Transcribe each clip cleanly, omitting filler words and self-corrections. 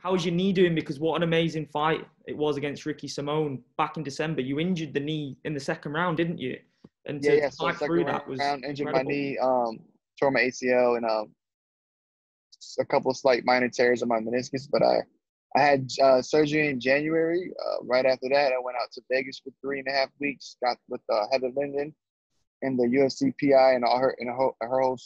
how's your knee doing? Because what an amazing fight it was against Ricky Simone back in December. You injured the knee in the second round, didn't you? And to So fight through second that was round, injured incredible. my knee, tore my ACL, and a couple of slight minor tears on my meniscus. But I had surgery in January. Right after that, I went out to Vegas for 3.5 weeks. Got with Heather Linden and the UFC PI and her whole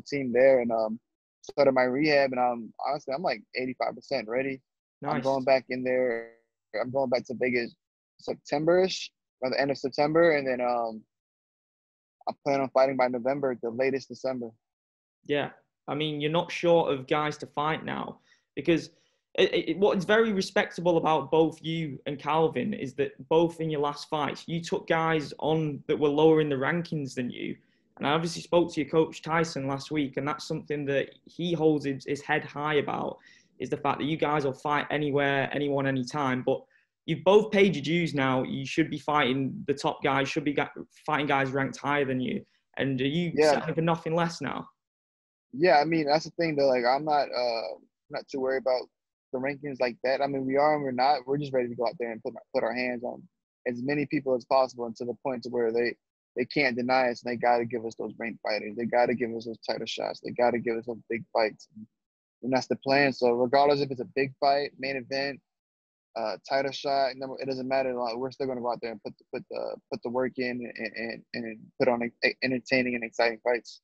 team there, and started my rehab. And honestly, I'm like 85% ready. Nice. I'm going back in there. I'm going back to Vegas September-ish, by the end of September, and then I plan on fighting by November, the latest December. Yeah, I mean, you're not short of guys to fight now, because what's very respectable about both you and Calvin is that both in your last fights, you took guys on that were lower in the rankings than you. And I obviously spoke to your coach Tyson last week, and that's something that he holds his head high about, is the fact that you guys will fight anywhere, anyone, anytime. But you've both paid your dues now. You should be fighting the top guys, should be fighting guys ranked higher than you. And are you settling for nothing less now? Yeah, I mean, that's the thing though. Like, I'm not too worried about the rankings like that. I mean, we are and we're not. We're just ready to go out there and put our hands on as many people as possible, and to the point to where they can't deny us, and they got to give us those ranked fighters. They got to give us those title shots. They got to give us those big fights, and that's the plan. So regardless if it's a big fight, main event, title shot, it doesn't matter. Like, we're still going to go out there and put the work in and put on entertaining and exciting fights.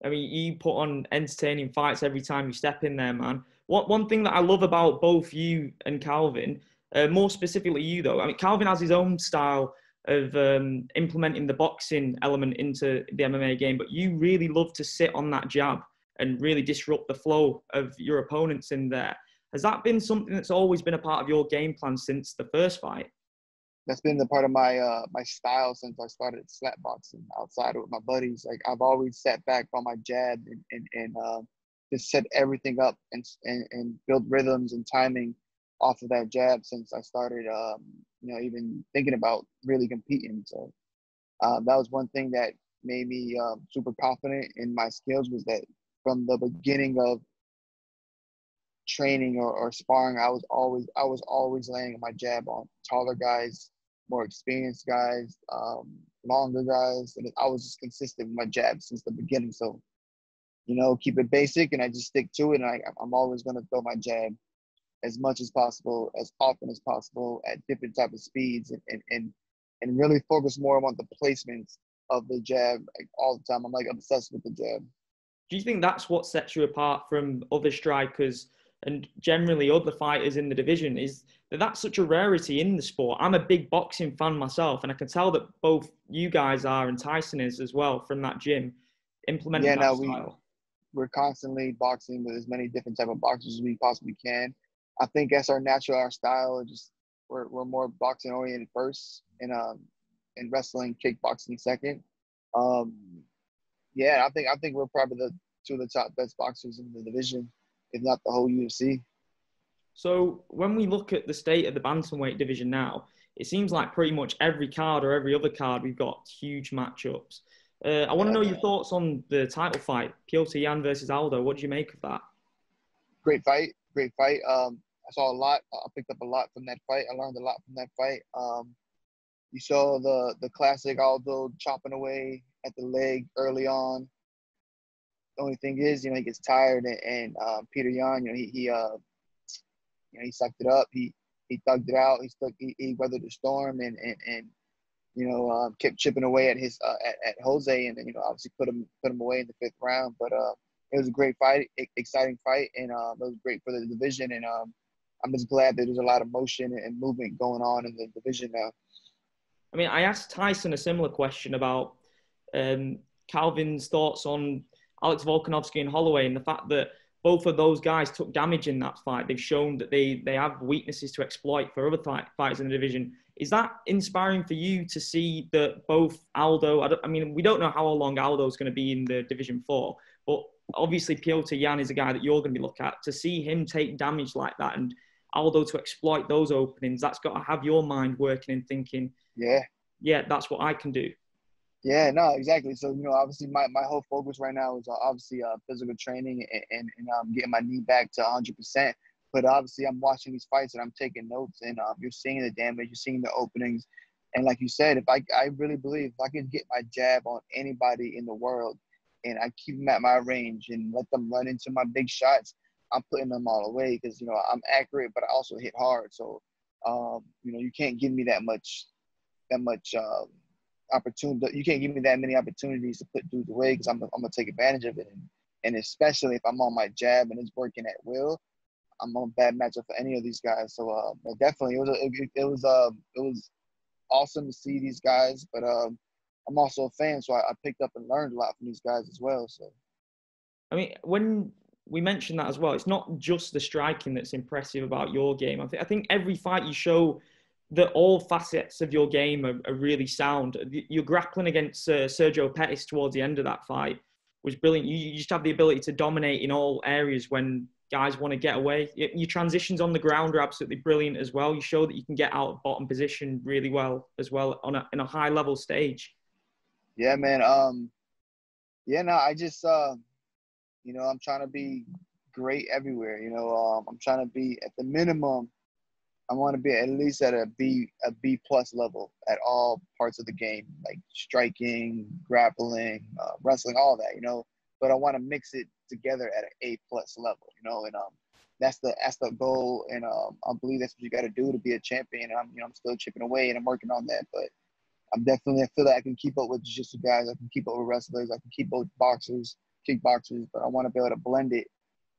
I mean, you put on entertaining fights every time you step in there, man. One thing that I love about both you and Calvin, more specifically you though, I mean, Calvin has his own style of implementing the boxing element into the MMA game, but you really love to sit on that jab and really disrupt the flow of your opponents in there. Has that been something that's always been a part of your game plan since the first fight? That's been the part of my my style since I started slap boxing outside with my buddies. Like, I've always sat back on my jab and just set everything up and build rhythms and timing off of that jab since I started, even thinking about really competing. So that was one thing that made me super confident in my skills, was that from the beginning of training or sparring, I was always laying my jab on taller guys, more experienced guys, longer guys, and I was just consistent with my jab since the beginning. So, keep it basic, and I just stick to it. And I'm always going to throw my jab as much as possible, as often as possible, at different type of speeds, and really focus more on the placements of the jab, like, all the time. I'm like obsessed with the jab. Do you think that's what sets you apart from other strikers and generally other fighters in the division, is that that's such a rarity in the sport? I'm a big boxing fan myself, and I can tell that both you guys are, and Tyson is as well, from that gym, implementing that style. We're constantly boxing with as many different type of boxers as we possibly can. I think that's our style. Just we're more boxing oriented first, and wrestling, kickboxing second. I think we're probably two of the top best boxers in the division, if not the whole UFC. So when we look at the state of the bantamweight division now, it seems like pretty much every card or every other card, we've got huge matchups. I want to know your thoughts on the title fight, Petr Yan versus Aldo. What do you make of that? Great fight. I saw a lot. I picked up a lot from that fight. I learned a lot from that fight. You saw the classic Aldo chopping away at the leg early on. The only thing is, he gets tired, and Petr Yan, he sucked it up. He thugged it out. He weathered the storm and kept chipping away at his at Jose, and then obviously put him away in the 5th round. But it was a great fight, exciting fight, and it was great for the division. And I'm just glad that there's a lot of motion and movement going on in the division now. I mean, I asked Tyson a similar question about Calvin's thoughts on Alex Volkanovski and Holloway, and the fact that both of those guys took damage in that fight. They've shown that they have weaknesses to exploit for other fighters in the division. Is that inspiring for you to see that both Aldo, we don't know how long Aldo's going to be in the division for, but obviously Petr Yan is a guy that you're going to be looking at. To see him take damage like that and Aldo to exploit those openings, that's got to have your mind working and thinking, yeah, that's what I can do. Yeah, no, exactly. So, obviously my whole focus right now is obviously physical training and getting my knee back to 100%. But obviously, I'm watching these fights and I'm taking notes, and you're seeing the damage, you're seeing the openings, and like you said, if I really believe if I can get my jab on anybody in the world, and I keep them at my range and let them run into my big shots, I'm putting them all away because I'm accurate, but I also hit hard. So you can't give me that much opportunity. You can't give me that many opportunities to put dudes away because I'm gonna take advantage of it, and especially if I'm on my jab and it's working at will. I'm on a bad matchup for any of these guys. So definitely, it was awesome to see these guys. But I'm also a fan, so I picked up and learned a lot from these guys as well. So I mean, when we mentioned that as well, it's not just the striking that's impressive about your game. I think every fight you show that all facets of your game are really sound. Your grappling against Sergio Pettis towards the end of that fight was brilliant. You just have the ability to dominate in all areas when guys want to get away. Your transitions on the ground are absolutely brilliant as well. You show that you can get out of bottom position really well as well in a high level stage. Yeah, man. I just I'm trying to be great everywhere. I'm trying to be at the minimum. I want to be at least at a B plus level at all parts of the game, like striking, grappling, wrestling, all that. But I want to mix it together at an A plus level, and that's the goal, and I believe that's what you got to do to be a champion. And I'm still chipping away, and I'm working on that, but I feel like I can keep up with jiu-jitsu guys, I can keep up with wrestlers, I can keep up with boxers, kickboxers, but I want to be able to blend it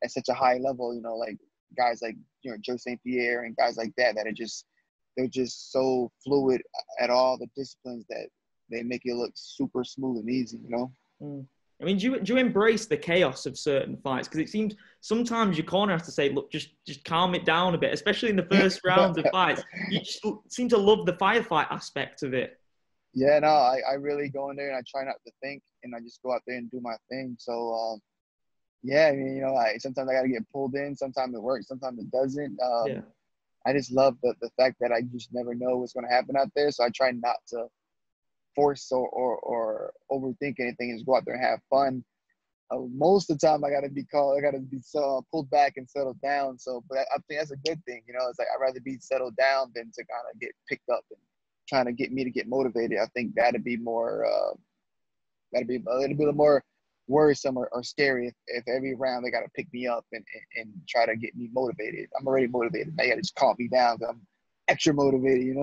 at such a high level, like guys like Joe St. Pierre and guys like that they're just so fluid at all the disciplines that they make it look super smooth and easy. I mean, do you embrace the chaos of certain fights? Because it seems sometimes your corner has to say, look, just calm it down a bit, especially in the first rounds of fights. You just seem to love the firefight aspect of it. Yeah, no, I really go in there and I try not to think, and I just go out there and do my thing. So, yeah, I mean, sometimes I got to get pulled in. Sometimes it works. Sometimes it doesn't. Yeah. I just love the fact that I just never know what's going to happen out there. So I try not to force or overthink anything and just go out there and have fun. Most of the time I got to be pulled back and settled down. So, but I think that's a good thing. It's like I'd rather be settled down than to kind of get picked up and trying to get me to get motivated. I think that'd be more, it'd be a little more worrisome or scary if every round they got to pick me up and try to get me motivated. I'm already motivated. They got to just calm me down. I'm extra motivated,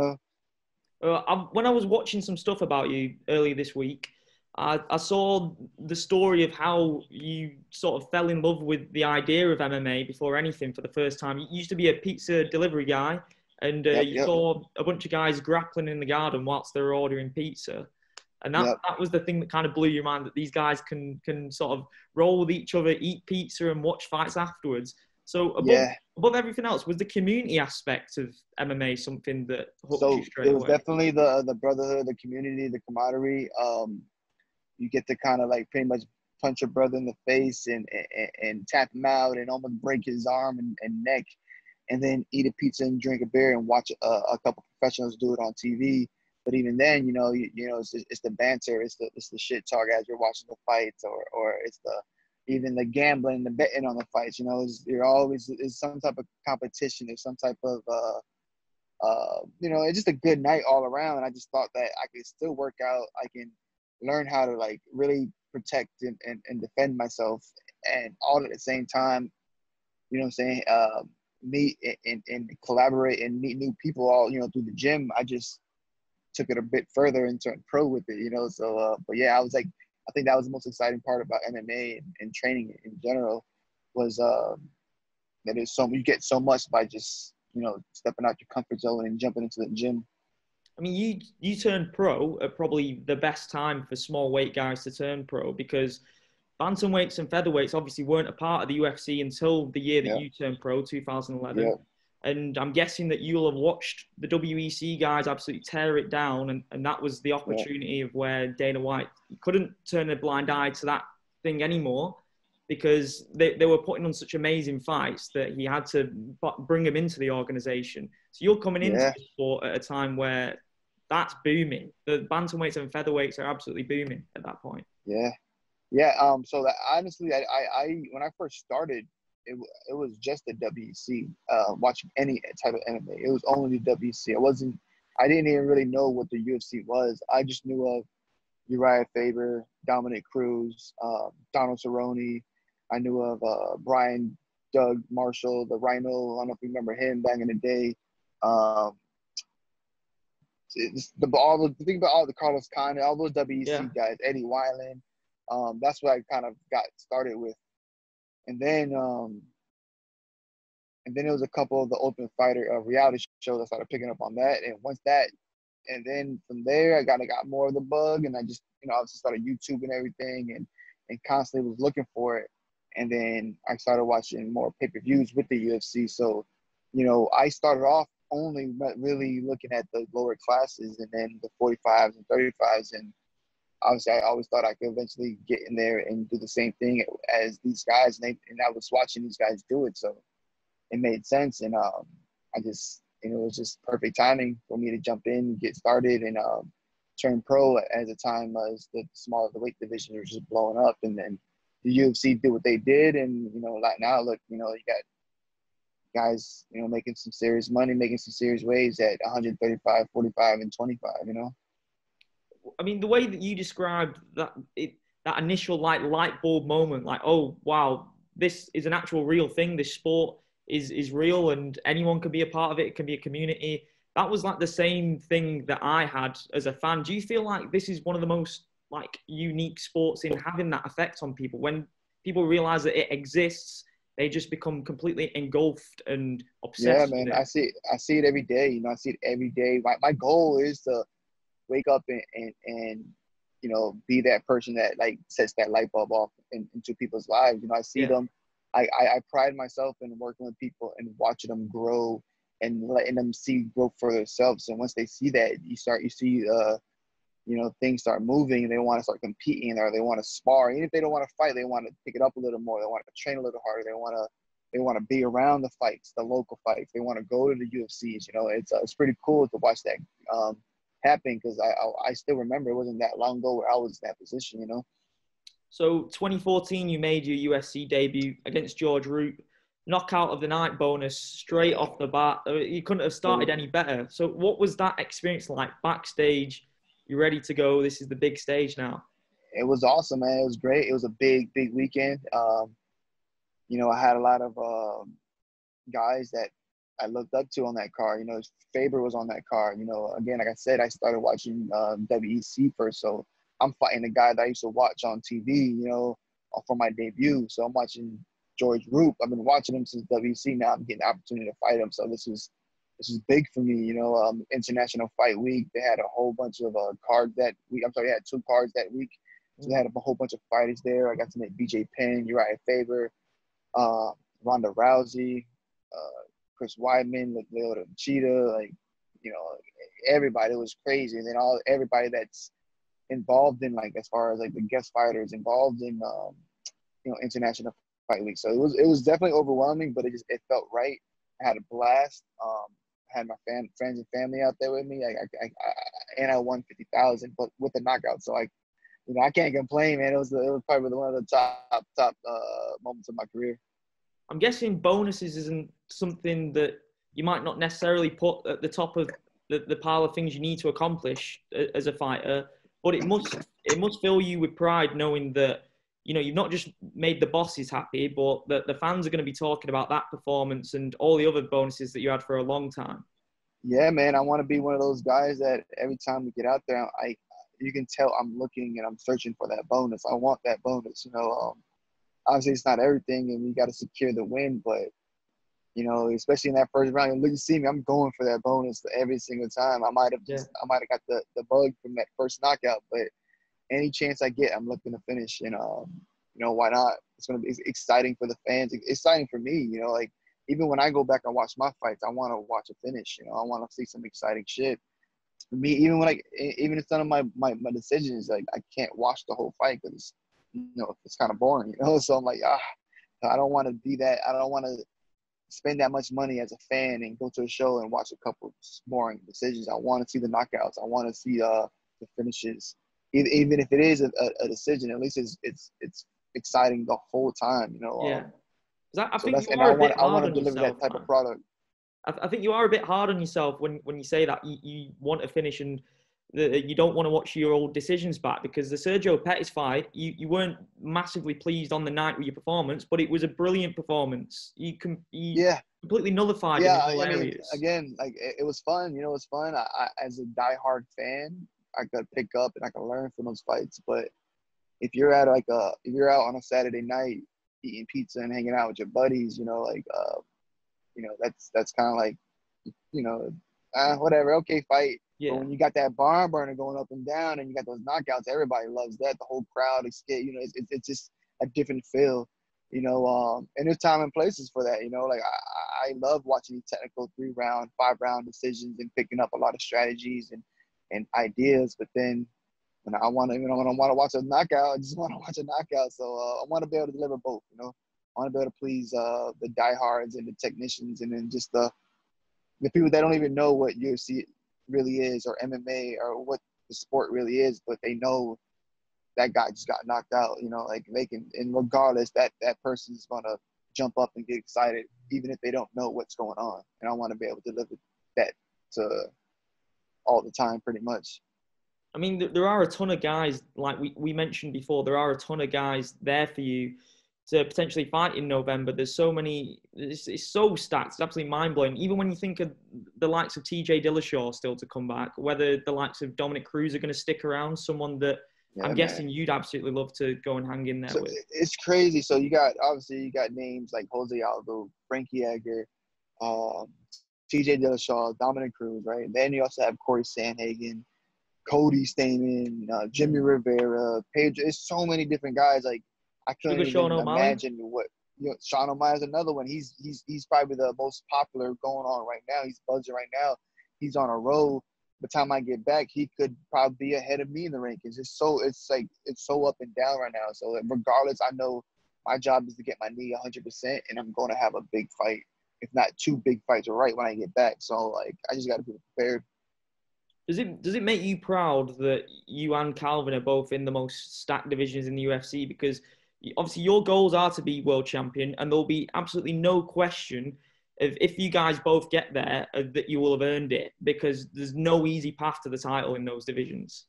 When I was watching some stuff about you earlier this week, I saw the story of how you sort of fell in love with the idea of MMA before anything for the first time. You used to be a pizza delivery guy, and you saw a bunch of guys grappling in the garden whilst they were ordering pizza. And that was the thing that kind of blew your mind, that these guys can sort of roll with each other, eat pizza and watch fights afterwards. So above everything else, was the community aspect of MMA something that hooked you straight away? It was definitely the brotherhood, the community, the camaraderie. You get to kind of like pretty much punch your brother in the face and tap him out and almost break his arm and neck, and then eat a pizza and drink a beer and watch a couple professionals do it on TV. But even then, it's the banter, it's the shit talk as you're watching the fights, or it's even the gambling, the betting on the fights. It's some type of competition. There's some type of it's just a good night all around. And I just thought that I could still work out. I can learn how to like really protect and defend myself, and all at the same time. Meet and collaborate and meet new people all through the gym. I just took it a bit further and turned pro with it, so but yeah, I think that was the most exciting part about MMA and training in general was that you get so much by just stepping out your comfort zone and jumping into the gym. I mean, you turned pro at probably the best time for small weight guys to turn pro, because bantamweights and featherweights obviously weren't a part of the UFC until the year that you turned pro, 2011. Yeah. And I'm guessing that you'll have watched the WEC guys absolutely tear it down. And that was the opportunity of where Dana White couldn't turn a blind eye to that thing anymore, because they were putting on such amazing fights that he had to bring them into the organization. So you're coming into the sport at a time where that's booming. The bantamweights and featherweights are absolutely booming at that point. Yeah. Yeah. So that honestly, I when I first started, it was just the WEC. Watching any type of MMA, it was only the WEC. I didn't even really know what the UFC was. I just knew of Uriah Faber, Dominic Cruz, Donald Cerrone. I knew of Brian Doug Marshall, the Rhino. I don't know if you remember him back in the day. The thing about all the Carlos Condit, all those WEC guys, Eddie Weiland. That's what I kind of got started with, and then there was a couple of the Ultimate Fighter reality shows. I started picking up on that, and then from there I got more of the bug, and I just obviously started YouTubing everything and constantly was looking for it, and then I started watching more pay-per-views with the UFC. So, I started off only really looking at the lower classes, and then the 45s and 35s, and obviously I always thought I could eventually get in there and do the same thing as these guys, and I was watching these guys do it, so it made sense, and I just it was just perfect timing for me to jump in, get started, and turn pro at the time as the smaller the weight division was just blowing up, and then the UFC did what they did, and now look, you got guys, making some serious money, making some serious waves at 135, 45, and 25, I mean, the way that you described that initial light bulb moment, like, oh, wow, this is an actual real thing. This sport is real and anyone can be a part of it. It can be a community. That was like the same thing that I had as a fan. Do you feel like this is one of the most unique sports in having that effect on people? When people realize that it exists, they just become completely engulfed and obsessed. Yeah, man, with I see it every day. I see it every day. My goal is to wake up and be that person that sets that light bulb off into people's lives. I see them. I pride myself in working with people and watching them grow and letting them see growth for themselves. And once they see that, you see things start moving, and they want to start competing, or they want to spar. Even if they don't want to fight, they want to pick it up a little more. They want to train a little harder. They want to be around the fights, the local fights. They want to go to the UFCs. It's pretty cool to watch that happen, because I still remember it wasn't that long ago where I was in that position. So 2014, you made your UFC debut against George Root. Knockout of the night bonus straight off the bat. You couldn't have started any better. So what was that experience like backstage? You're ready to go. This is the big stage now. It was awesome, man. It was great. It was a big weekend. I had a lot of guys that I looked up to on that card. Faber was on that card. Again, like I said, I started watching WEC first, so I'm fighting a guy that I used to watch on TV, for my debut. So I'm watching George Roop. I've been watching him since WEC. Now I'm getting the opportunity to fight him. So this is big for me. International Fight Week, they had a whole bunch of cards that week. I'm sorry, they had 2 cards that week. So they had a whole bunch of fighters there. I got to meet BJ Penn, Uriah Faber, Ronda Rousey, Chris Weidman, Lyoto Machida, everybody. It was crazy. And then everybody that's involved in as far as the guest fighters involved in International Fight Week. So it was definitely overwhelming, but it felt right. I had a blast. Had my friends and family out there with me. And I won 50,000, but with a knockout. So I can't complain, man. It was probably one of the top moments of my career. I'm guessing bonuses isn't something that you might not necessarily put at the top of the pile of things you need to accomplish as a fighter, but it must fill you with pride knowing that you've not just made the bosses happy, but that the fans are going to be talking about that performance and all the other bonuses that you had for a long time. Yeah, man. I want to be one of those guys that every time we get out there, you can tell I'm looking and I'm searching for that bonus. I want that bonus. Obviously it's not everything, and we got to secure the win, but especially in that first round, you see me, I'm going for that bonus every single time. I might have got the bug from that first knockout, but any chance I get, I'm looking to finish. And why not? It's gonna be exciting for the fans. It's exciting for me. Even when I go back and watch my fights, I want to watch a finish. I want to see some exciting shit. For me, even in some of my decisions, I can't watch the whole fight because it's kind of boring. So I'm like, I don't want to be that. I don't want to spend that much money as a fan and go to a show and watch a couple boring decisions. I want to see the knockouts. I want to see the finishes. Even if it is a decision, at least it's exciting the whole time. Yeah. Because I So think that's, you and are a bit I hard want to on deliver yourself, that type man. of product. I think you are a bit hard on yourself when you say that you want to finish and you don't want to watch your old decisions back, because the Sergio Pettis fight, you weren't massively pleased on the night with your performance, but it was a brilliant performance. You Yeah. completely nullified him Yeah, in all I mean, areas. again, like it was fun. You know, it was fun. I as a diehard fan, I could pick up and I could learn from those fights. But if you're at if you're out on a Saturday night eating pizza and hanging out with your buddies, that's kind of like, you know, whatever, okay, fight. But Yeah. when you got that barn burner going up and down and you got those knockouts, everybody loves that. The whole crowd is scared. You know, it's just a different feel. And there's time and places for that. Like I love watching these technical 3-round, 5-round decisions and picking up a lot of strategies and ideas. But then when I want to watch a knockout, I just want to watch a knockout. So I want to be able to deliver both. I want to be able to please the diehards and the technicians, and then just the people that don't even know what UFC really is, or MMA, or what the sport really is, but they know that guy just got knocked out. Like they can, and regardless, that person's gonna jump up and get excited, even if they don't know what's going on. And I want to be able to deliver that to all the time, pretty much. I mean, there are a ton of guys, like we mentioned before, there are a ton of guys there for you to potentially fight in November. There's so many, it's so stacked, it's absolutely mind-blowing. Even when you think of the likes of TJ Dillashaw still to come back, whether the likes of Dominic Cruz are going to stick around, someone that I'm guessing you'd absolutely love to go and hang in there with. It's crazy. So you got names like Jose Aldo, Frankie Edgar, TJ Dillashaw, Dominic Cruz, right? And then you also have Corey Sandhagen, Cody Stamen, Jimmy Rivera, Pedro. There's so many different guys. Like I couldn't even imagine what. Sean O'Malley's another one. He's probably the most popular going on right now. He's buzzing right now. He's on a roll. By the time I get back, he could probably be ahead of me in the rankings. It's so up and down right now. So regardless, I know my job is to get my knee 100%, and I'm going to have a big fight, if not 2 big fights right when I get back. So like I just got to be prepared. Does it make you proud that you and Calvin are both in the most stacked divisions in the UFC? Because obviously your goals are to be world champion, and there'll be absolutely no question if you guys both get there that you will have earned it, because there's no easy path to the title in those divisions.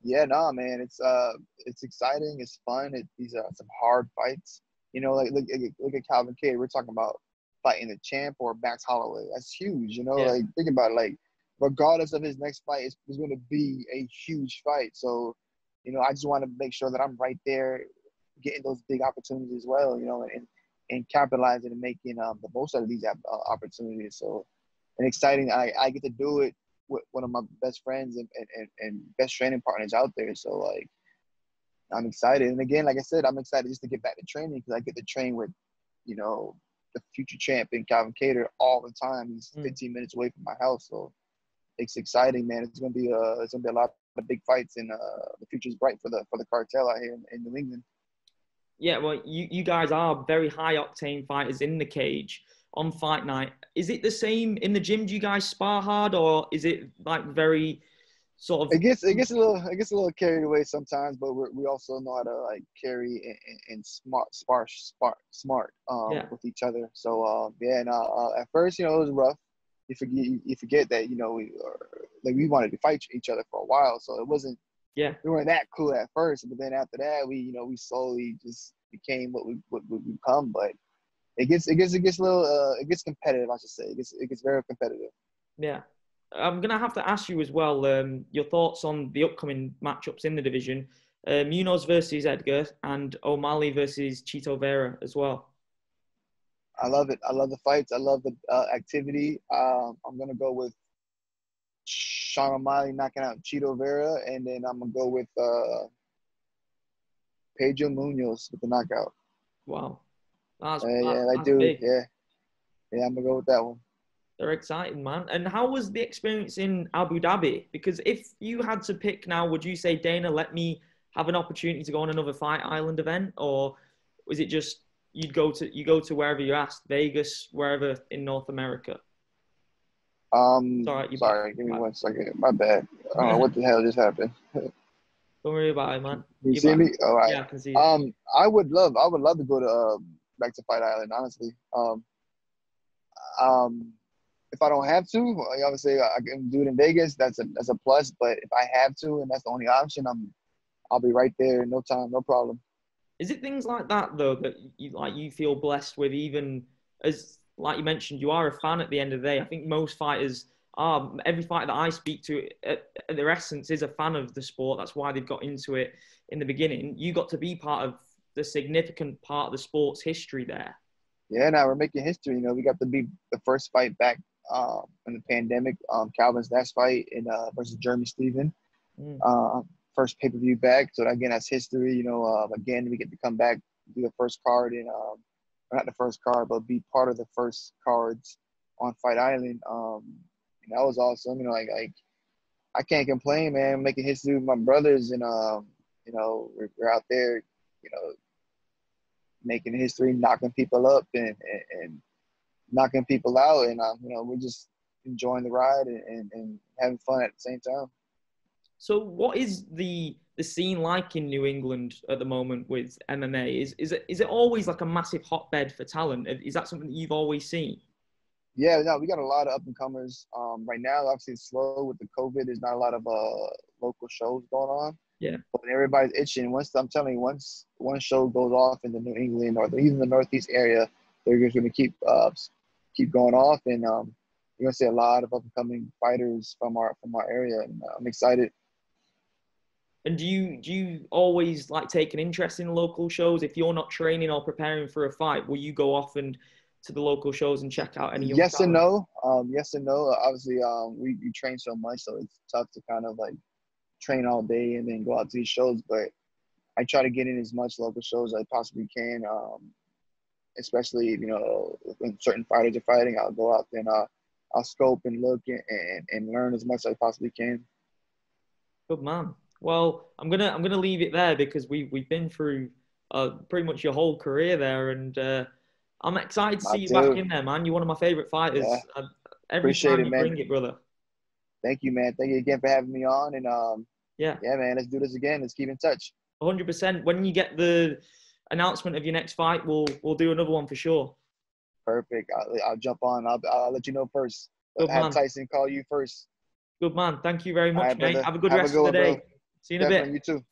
Yeah, no, man, it's exciting, it's fun. These are some hard fights. Like look at Calvin Cade. We're talking about fighting the champ or Max Holloway. That's huge. Yeah. Like think about it. Like regardless of his next fight, it's going to be a huge fight. So, I just want to make sure that I'm right there, getting those big opportunities as well. And capitalizing and making the most out of these opportunities. So, and exciting. I get to do it with one of my best friends and best training partners out there. So, like, I'm excited. And again, like I said, I'm excited just to get back to training, because I get to train with, the future champion, Calvin Kattar, all the time. He's 15 minutes away from my house. So it's exciting, man. It's gonna be a lot of big fights, and the future's bright for the cartel out here in New England. Yeah, well, you guys are very high octane fighters in the cage on fight night. Is it the same in the gym? Do you guys spar hard, or is it like very sort of? It gets a little carried away sometimes, but we also know how to like carry and smart with each other. So at first, it was rough. You forget that we wanted to fight each other for a while, so it wasn't. Yeah, we weren't that cool at first, but then after that, we slowly just became what we become. But it gets a little it gets competitive, I should say. It gets very competitive. Yeah, I'm gonna have to ask you as well your thoughts on the upcoming matchups in the division: Munoz versus Edgar and O'Malley versus Chito Vera as well. I love it. I love the fights. I love the activity. I'm gonna go with Sean O'Malley knocking out Chito Vera, and then I'm gonna go with Pedro Munoz with the knockout. Wow, that's big. Yeah, I'm gonna go with that one. They're exciting, man. And how was the experience in Abu Dhabi? Because if you had to pick now, would you say, Dana, let me have an opportunity to go on another Fight Island event, or was it just you go to wherever you're asked, Vegas, wherever in North America? Sorry, give me 1 second. My bad. I don't know what the hell just happened. Don't worry about it, man. You see me? All right. Yeah, I can see you. I would love to go to back to Fight Island, honestly. If I don't have to, like, obviously I can do it in Vegas. That's a plus. But if I have to, and that's the only option, I'll be right there in no time, no problem. Is it things like that though that you feel blessed with, even as like you mentioned, you are a fan at the end of the day? I think most fighters are. Every fighter that I speak to, at their essence, is a fan of the sport. That's why they've got into it in the beginning. You got to be part of the significant part of the sport's history there. Yeah, now we're making history. You know, we got to be the first fight back in the pandemic. Calvin's last fight in versus Jeremy Steven. First pay-per-view back. So again, that's history. You know, again, we get to come back, do the first card in, not the first card, but be part of the first cards on Fight Island. And that was awesome. You know, like I can't complain, man. Making history with my brothers, and you know, we're out there, you know, making history, knocking people up and knocking people out, and you know, we're just enjoying the ride and having fun at the same time. So what is the scene like in New England at the moment with MMA? Is it always like a massive hotbed for talent? Is that something that you've always seen? Yeah, no, we got a lot of up and comers. Right now, obviously it's slow with the COVID. There's not a lot of local shows going on. Yeah. But everybody's itching. I'm telling you, once one show goes off in the New England or even the Northeast area, they're just going to keep going off, and you're going to see a lot of up and coming fighters from our area, and I'm excited. And do you always like take an interest in local shows? If you're not training or preparing for a fight, will you go off and to the local shows and check out any young Yes talent? and no. Yes and no. Obviously, we train so much, so it's tough to kind of like train all day and then go out to these shows. But I try to get in as much local shows as I possibly can. Especially, you know, when certain fighters are fighting, I'll go out and I'll scope and look and learn as much as I possibly can. Good man. Well, I'm gonna leave it there because we've been through pretty much your whole career there, and I'm excited to see you back in there, man. You're one of my favorite fighters. Yeah. Every Appreciate time it, you man. bring it, brother. Thank you, man. Thank you again for having me on, and yeah, man, let's do this again. Let's keep in touch. 100%. When you get the announcement of your next fight, we'll do another one for sure. Perfect. I'll jump on. I'll let you know first. Good Have man. Tyson call you first. Good man. Thank you very much, right, mate. brother. Have a good Have rest a good of the one, day. bro. See you in a Definitely, bit. you too.